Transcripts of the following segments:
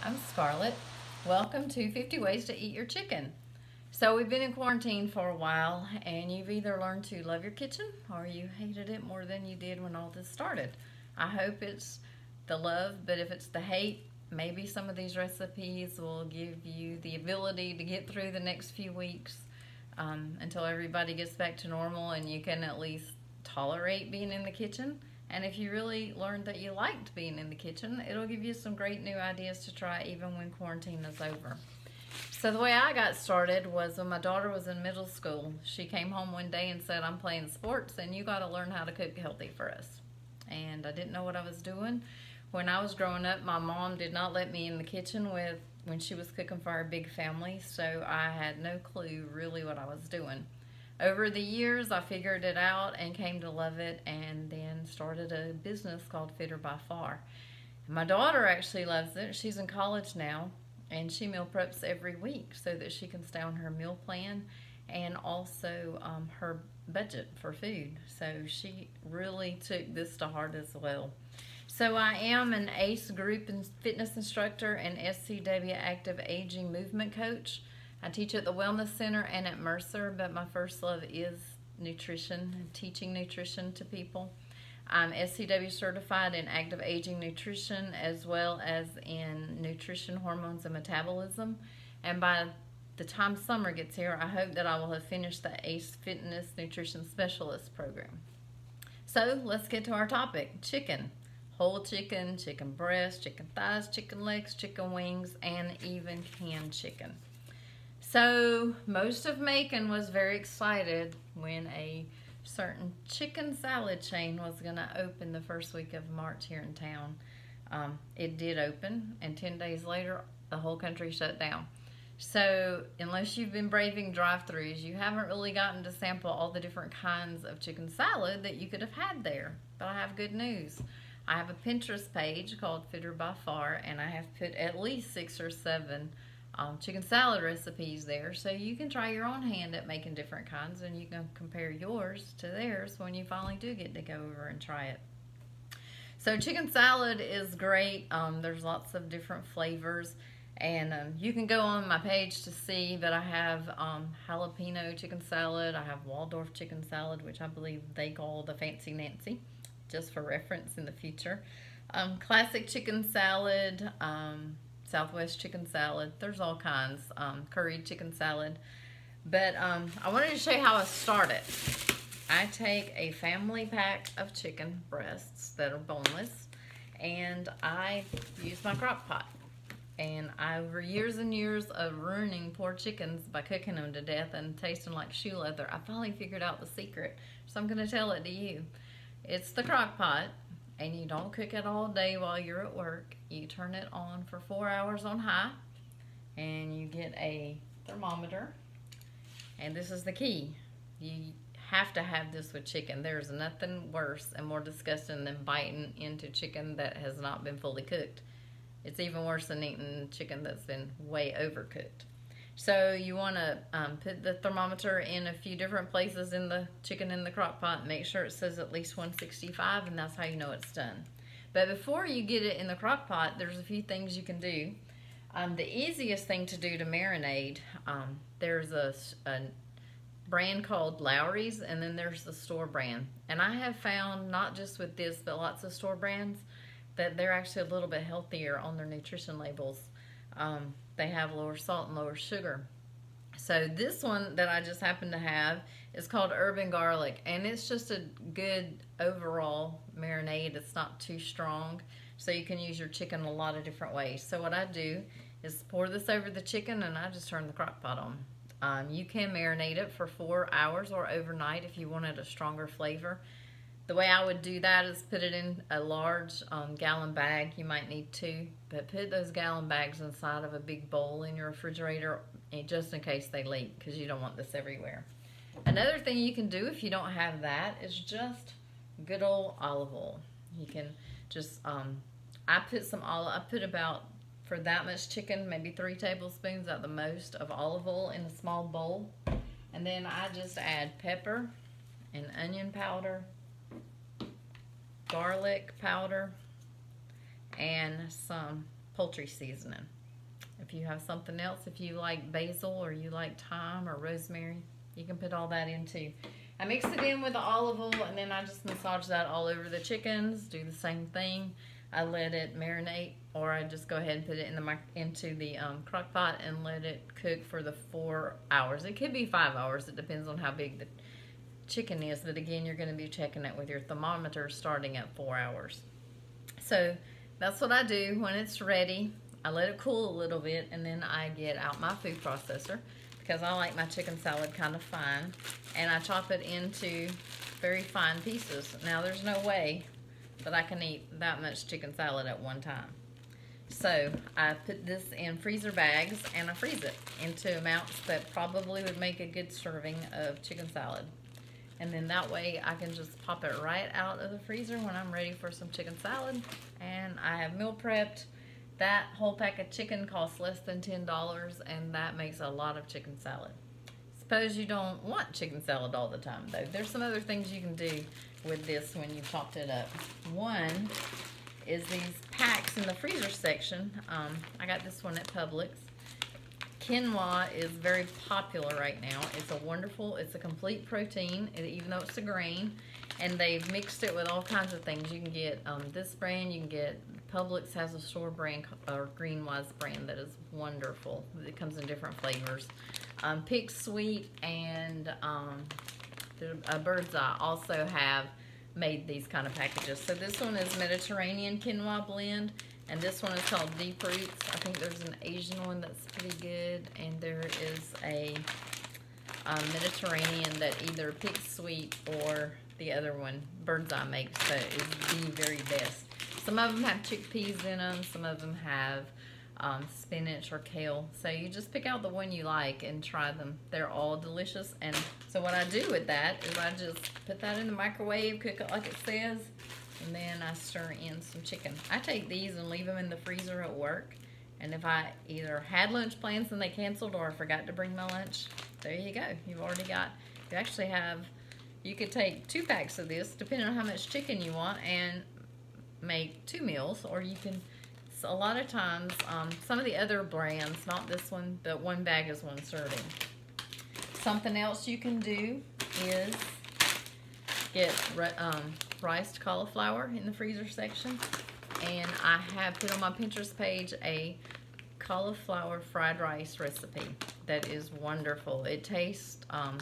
I'm Scarlett. Welcome to 50 Ways to Eat Your Chicken. So we've been in quarantine for a while, and you've either learned to love your kitchen or you hated it more than you did when all this started. I hope it's the love, but if it's the hate, maybe some of these recipes will give you the ability to get through the next few weeks until everybody gets back to normal and you can at least tolerate being in the kitchen. And if you really learned that you liked being in the kitchen, it'll give you some great new ideas to try even when quarantine is over. So the way I got started was when my daughter was in middle school. She came home one day and said, "I'm playing sports and you got to learn how to cook healthy for us." And I didn't know what I was doing. When I was growing up, my mom did not let me in the kitchen when she was cooking for our big family, so I had no clue really what I was doing. Over the years, I figured it out and came to love it, and then started a business called Fitter by Far. My daughter actually loves it. She's in college now, and she meal preps every week so that she can stay on her meal plan and also her budget for food. So she really took this to heart as well. So I am an ACE group and fitness instructor and SCW active aging movement coach. I teach at the Wellness Center and at Mercer, but my first love is nutrition and teaching nutrition to people. I'm SCW certified in active aging nutrition as well as in nutrition, hormones, and metabolism. And by the time summer gets here, I hope that I will have finished the ACE Fitness Nutrition Specialist program. So let's get to our topic, chicken. Whole chicken, chicken breast, chicken thighs, chicken legs, chicken wings, and even canned chicken. So most of Macon was very excited when a certain chicken salad chain was going to open the first week of March here in town. It did open, and 10 days later, the whole country shut down. So unless you've been braving drive-thrus, you haven't really gotten to sample all the different kinds of chicken salad that you could have had there. But I have good news. I have a Pinterest page called Fitter by Far, and I have put at least 6 or 7 chicken salad recipes there, so you can try your own hand at making different kinds, and you can compare yours to theirs when you finally do get to go over and try it. So chicken salad is great. There's lots of different flavors, and you can go on my page to see that I have jalapeno chicken salad. I have Waldorf chicken salad, which I believe they call the Fancy Nancy, just for reference in the future. Classic chicken salad, Southwest chicken salad. There's all kinds. Curried chicken salad. But I wanted to show you how I start it. I take a family pack of chicken breasts that are boneless, and I use my crock pot. And over years and years of ruining poor chickens by cooking them to death and tasting like shoe leather, I finally figured out the secret. So I'm going to tell it to you. It's the crock pot. And you don't cook it all day while you're at work. You turn it on for 4 hours on high, and you get a thermometer. And this is the key. You have to have this with chicken. There's nothing worse and more disgusting than biting into chicken that has not been fully cooked. It's even worse than eating chicken that's been way overcooked. So you want to put the thermometer in a few different places in the chicken in the crock pot. Make sure it says at least 165, and that's how you know it's done. But before you get it in the crock pot, there's a few things you can do. The easiest thing to do to marinate, there's a brand called Lawry's, and then there's the store brand. And I have found, not just with this, but lots of store brands, that they're actually a little bit healthier on their nutrition labels. They have lower salt and lower sugar. So this one that I just happen to have is called Urban Garlic, and it's just a good overall marinade. It's not too strong, so you can use your chicken a lot of different ways. So what I do is pour this over the chicken, and I just turn the crock pot on. You can marinate it for 4 hours or overnight if you wanted a stronger flavor. The way I would do that is put it in a large gallon bag. You might need 2, but put those gallon bags inside of a big bowl in your refrigerator, just in case they leak, because you don't want this everywhere. Another thing you can do if you don't have that is just good old olive oil. You can just, I put about, for that much chicken, maybe 3 tablespoons at the most of olive oil in a small bowl. And then I just add pepper and onion powder, garlic powder, and some poultry seasoning. If you have something else, if you like basil or you like thyme or rosemary, you can put all that in too. I mix it in with the olive oil, and then I just massage that all over the chickens. Do the same thing. I let it marinate, or I just go ahead and put it into the crock pot and let it cook for the 4 hours. It could be 5 hours. It depends on how big the chicken is. But again, you're going to be checking it with your thermometer starting at 4 hours. So that's what I do when it's ready. I let it cool a little bit, and then I get out my food processor because I like my chicken salad kind of fine, and I chop it into very fine pieces. Now there's no way that I can eat that much chicken salad at one time. So I put this in freezer bags and I freeze it into amounts that probably would make a good serving of chicken salad. And then that way I can just pop it right out of the freezer when I'm ready for some chicken salad. And I have meal prepped. That whole pack of chicken costs less than $10, and that makes a lot of chicken salad. Suppose you don't want chicken salad all the time though. There's some other things you can do with this when you chopped it up. One is these packs in the freezer section. I got this one at Publix. Quinoa is very popular right now. It's a complete protein, even though it's a grain, and they've mixed it with all kinds of things. You can get this brand, you can get, Publix has a store brand, or Greenwise brand, that is wonderful. It comes in different flavors. Pig Sweet and Bird's Eye also have made these kind of packages. So this one is Mediterranean Quinoa Blend, and this one is called Deep Roots. I think there's an Asian one that's pretty good, and there is a Mediterranean that either Pig Sweet or the other one, Bird's Eye, makes, that is the very best. Some of them have chickpeas in them, some of them have spinach or kale. So you just pick out the one you like and try them. They're all delicious. And so what I do with that is I just put that in the microwave, cook it like it says, and then I stir in some chicken. I take these and leave them in the freezer at work. And if I either had lunch plans and they canceled, or I forgot to bring my lunch, there you go. You've already got, you actually have, you could take 2 packs of this, depending on how much chicken you want, and make 2 meals, or you can, so a lot of times, some of the other brands, not this one, but 1 bag is 1 serving. Something else you can do is get riced cauliflower in the freezer section, and I have put on my Pinterest page a cauliflower fried rice recipe that is wonderful. It tastes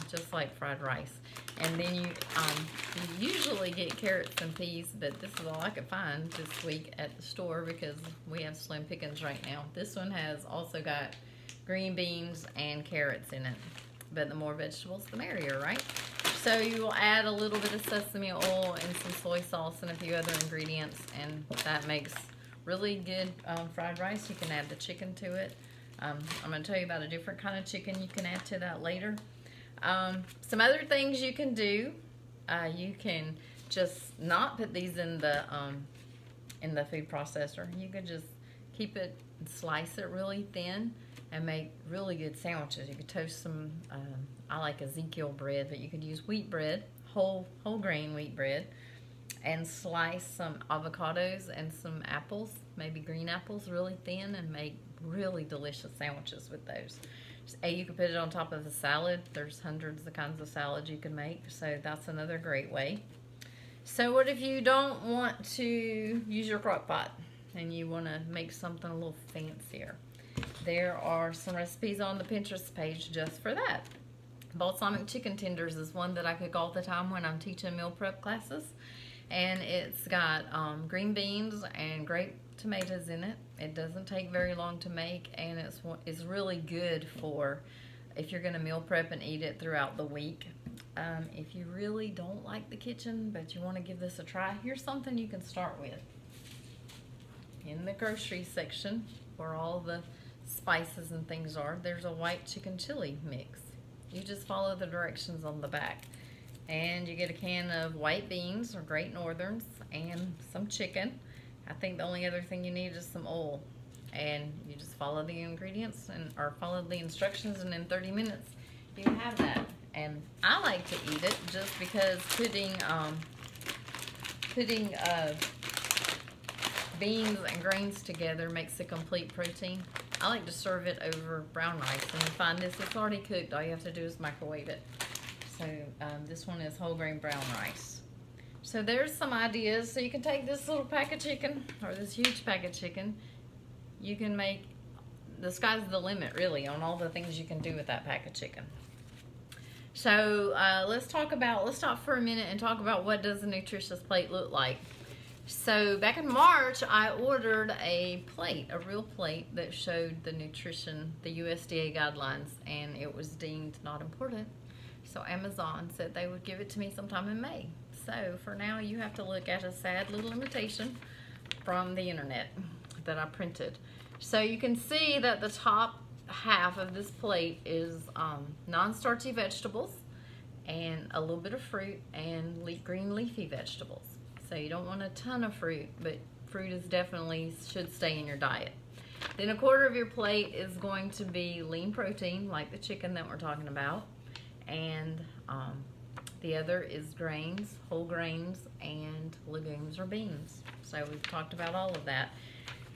just like fried rice. And then you usually get carrots and peas, but this is all I could find this week at the store because we have slim pickings right now. This one has also got green beans and carrots in it, but the more vegetables the merrier, right? So you will add a little bit of sesame oil and some soy sauce and a few other ingredients, and that makes really good fried rice. You can add the chicken to it. I'm going to tell you about a different kind of chicken you can add to that later. Some other things you can do, you can just not put these in the food processor. You could just keep it and slice it really thin and make really good sandwiches. You could toast some, I like Ezekiel bread, but you could use wheat bread, whole grain wheat bread, and slice some avocados and some apples, maybe green apples, really thin, and make really delicious sandwiches with those. You can put it on top of a salad. There's hundreds of kinds of salads you can make, so that's another great way. So what if you don't want to use your crock pot and you want to make something a little fancier? There are some recipes on the Pinterest page just for that. Balsamic chicken tenders is one that I cook all the time when I'm teaching meal prep classes, and it's got green beans and grape tomatoes in it. It doesn't take very long to make, and it's really good for if you're going to meal prep and eat it throughout the week. If you really don't like the kitchen but you want to give this a try, here's something you can start with. In the grocery section where all the spices and things are, there's a white chicken chili mix. You just follow the directions on the back, and you get a can of white beans or Great Northerns and some chicken. I think the only other thing you need is some oil, and you just follow the ingredients or follow the instructions, and in 30 minutes you have that. And I like to eat it just because putting beans and grains together makes a complete protein. I like to serve it over brown rice. And you find this, it's already cooked. All you have to do is microwave it. So this one is whole grain brown rice. So there's some ideas. So you can take this little pack of chicken, or this huge pack of chicken. You can make, the sky's the limit really on all the things you can do with that pack of chicken. So let's stop for a minute and talk about what does a nutritious plate look like. So back in March, I ordered a plate, a real plate that showed the nutrition, the USDA guidelines, and it was deemed not important. So Amazon said they would give it to me sometime in May. So for now, you have to look at a sad little invitation from the internet that I printed. So you can see that the top half of this plate is non-starchy vegetables and a little bit of fruit and green leafy vegetables. So you don't want a ton of fruit, but fruit is definitely should stay in your diet. Then a quarter of your plate is going to be lean protein, like the chicken that we're talking about, and the other is grains, whole grains, and legumes or beans. So we've talked about all of that.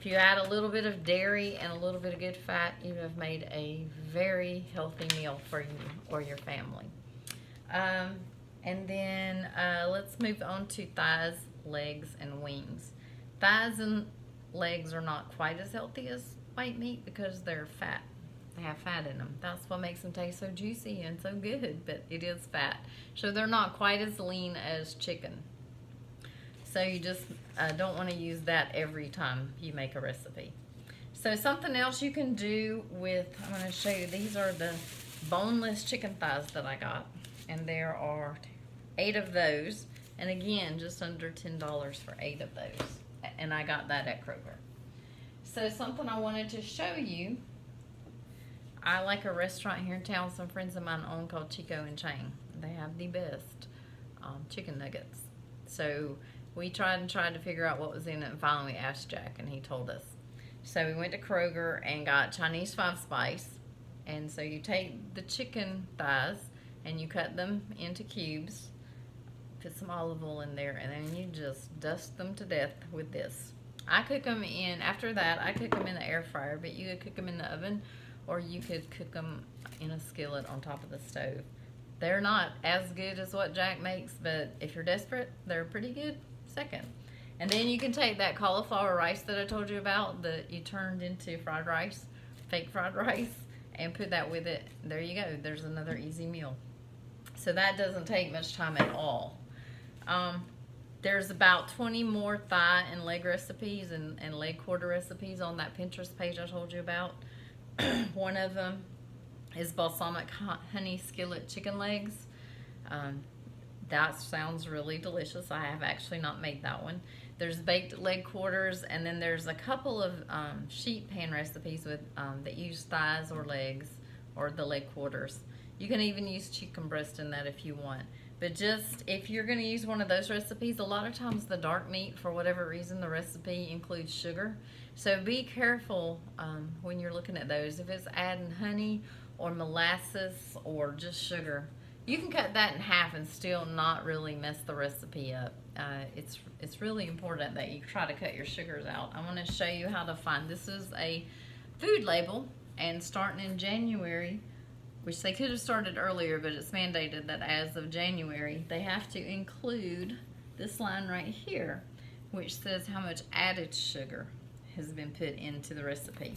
If you add a little bit of dairy and a little bit of good fat, you have made a very healthy meal for you or your family. And then let's move on to thighs, legs, and wings. Thighs and legs are not quite as healthy as white meat because they're fat. They have fat in them. That's what makes them taste so juicy and so good, but it is fat. So they're not quite as lean as chicken. So you just don't want to use that every time you make a recipe. So something else you can do with, I'm going to show you, these are the boneless chicken thighs that I got. And there are 8 of those, and again, just under $10 for 8 of those, and I got that at Kroger. So something I wanted to show you, I like a restaurant here in town some friends of mine own called Chico and Chang. They have the best chicken nuggets. So we tried to figure out what was in it, and finally we asked Jack, and he told us. So we went to Kroger and got Chinese 5-spice, and so you take the chicken thighs and you cut them into cubes, put some olive oil in there, and then you just dust them to death with this. I cook them in, after that, I cook them in the air fryer, but you could cook them in the oven, or you could cook them in a skillet on top of the stove. They're not as good as what Jack makes, but if you're desperate, they're pretty good second. And then you can take that cauliflower rice that I told you about that you turned into fried rice, fake fried rice, and put that with it. There you go. There's another easy meal. So that doesn't take much time at all. There's about 20 more thigh and leg recipes and leg quarter recipes on that Pinterest page I told you about. One of them is balsamic honey skillet chicken legs. That sounds really delicious. I have actually not made that one. There's baked leg quarters, and then there's a couple of sheet pan recipes with that use thighs or legs or the leg quarters. You can even use chicken breast in that if you want. But just, if you're going to use one of those recipes, a lot of times the dark meat, for whatever reason, the recipe includes sugar. So be careful when you're looking at those. If it's adding honey or molasses or just sugar, you can cut that in half and still not really mess the recipe up. It's really important that you try to cut your sugars out. I'm going to show you how to find, this is a food label, and starting in January, which they could have started earlier, but it's mandated that as of January, they have to include this line right here, which says how much added sugar has been put into the recipe.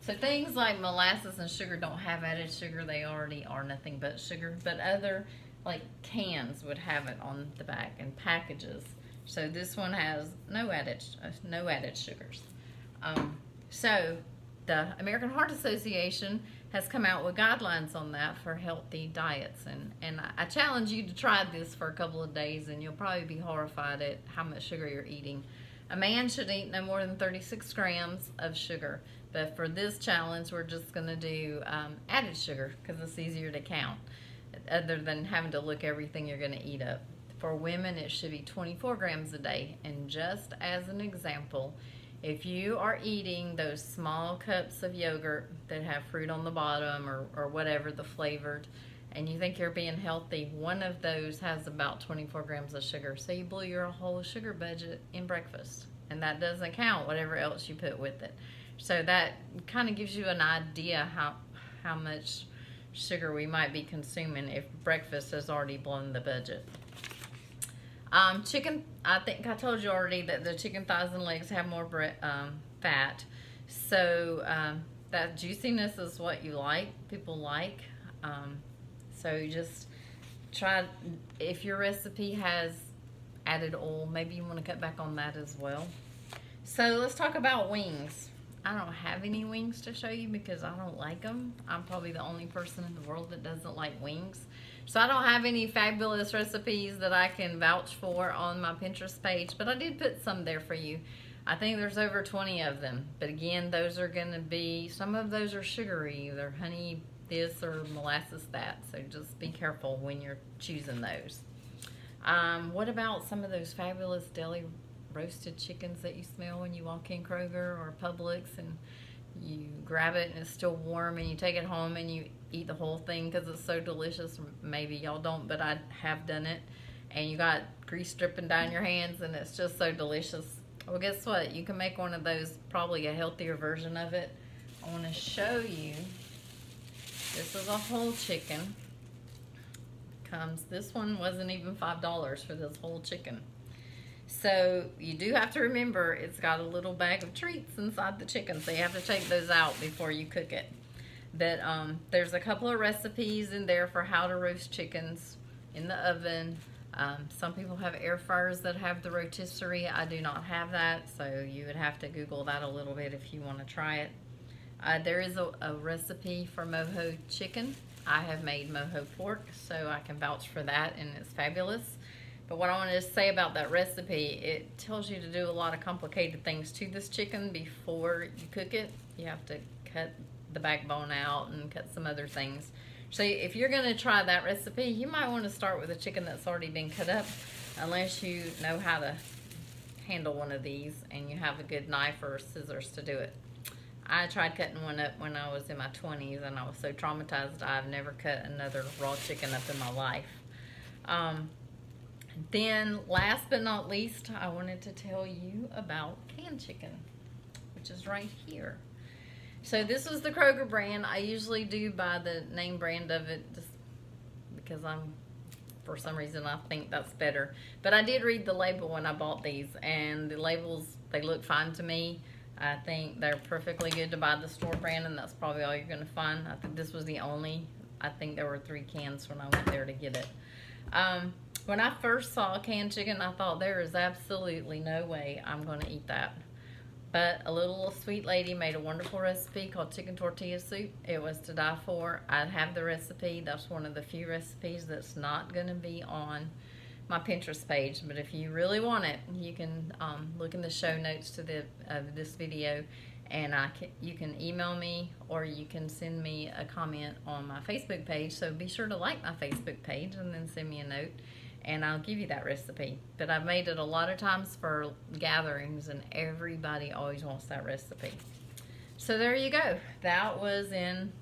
So things like molasses and sugar don't have added sugar. They already are nothing but sugar. But other, like cans, would have it on the back, and packages. So this one has no added sugars. So the American Heart Association has come out with guidelines on that for healthy diets, and I challenge you to try this for a couple of days, and you'll probably be horrified at how much sugar you're eating. A man should eat no more than 36 grams of sugar, but for this challenge we're just going to do added sugar because it's easier to count, other than having to look everything you're going to eat up. For women it should be 24 grams a day, and just as an example, if you are eating those small cups of yogurt that have fruit on the bottom or whatever, the flavored, and you think you're being healthy, one of those has about 24 grams of sugar. So you blew your whole sugar budget in breakfast. and that doesn't count whatever else you put with it. So that kind of gives you an idea how much sugar we might be consuming if breakfast has already blown the budget. Chicken, I think I told you already that the chicken thighs and legs have more fat. So that juiciness is what you like, people like. So you just try, if your recipe has added oil, maybe you want to cut back on that as well. So let's talk about wings. I don't have any wings to show you because I don't like them. I'm probably the only person in the world that doesn't like wings. So I don't have any fabulous recipes that I can vouch for on my Pinterest page, but I did put some there for you. I think there's over 20 of them. But again, those are going to be, some of those are sugary. They're honey this or molasses that. So just be careful when you're choosing those. What about some of those fabulous deli roasted chickens that you smell when you walk in Kroger or Publix and you grab it and it's still warm and you take it home and you eat the whole thing because it's so delicious? Maybe y'all don't, but I have done it. And you got grease dripping down your hands and it's just so delicious. Well, guess what? You can make one of those, probably a healthier version of it. I want to show you. This is a whole chicken. This one wasn't even $5 for this whole chicken. So you do have to remember it's got a little bag of treats inside the chicken, so you have to take those out before you cook it. But there's a couple of recipes in there for how to roast chickens in the oven. Some people have air fryers that have the rotisserie. I do not have that, so you would have to Google that a little bit if you want to try it. There is a recipe for mojo chicken. I have made mojo pork, so I can vouch for that, and it's fabulous. But what I wanted to say about that recipe, it tells you to do a lot of complicated things to this chicken before you cook it. You have to cut the backbone out and cut some other things. So if you're going to try that recipe, you might want to start with a chicken that's already been cut up, unless you know how to handle one of these and you have a good knife or scissors to do it. I tried cutting one up when I was in my 20s and I was so traumatized I've never cut another raw chicken up in my life. Then last but not least, I wanted to tell you about canned chicken, which is right here. So this is the Kroger brand. I usually do buy the name brand of it just because for some reason I think that's better. But I did read the label when I bought these, and the labels, they look fine to me. I think they're perfectly good to buy the store brand, and that's probably all you're going to find. I think this was the only, I think there were 3 cans when I went there to get it. When I first saw canned chicken, I thought there is absolutely no way I'm going to eat that. But a little sweet lady made a wonderful recipe called chicken tortilla soup. It was to die for. I have the recipe. That's one of the few recipes that's not going to be on my Pinterest page. But if you really want it, you can look in the show notes to this video, and you can email me or you can send me a comment on my Facebook page. So be sure to like my Facebook page and then send me a note, and I'll give you that recipe. But I've made it a lot of times for gatherings, and everybody always wants that recipe. So there you go. That was in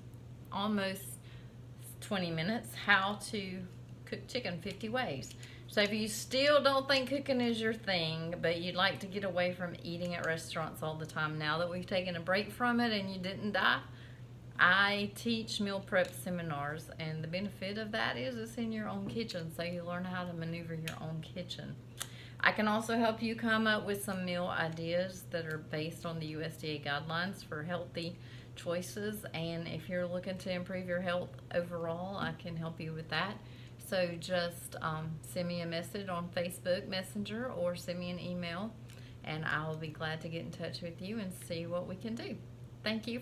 almost 20 minutes, how to cook chicken 50 ways. So if you still don't think cooking is your thing, but you'd like to get away from eating at restaurants all the time, now that we've taken a break from it and you didn't die, I teach meal prep seminars, and the benefit of that is it's in your own kitchen, so you learn how to maneuver your own kitchen. I can also help you come up with some meal ideas that are based on the USDA guidelines for healthy choices, and if you're looking to improve your health overall, I can help you with that. So just send me a message on Facebook Messenger or send me an email, and I'll be glad to get in touch with you and see what we can do. Thank you.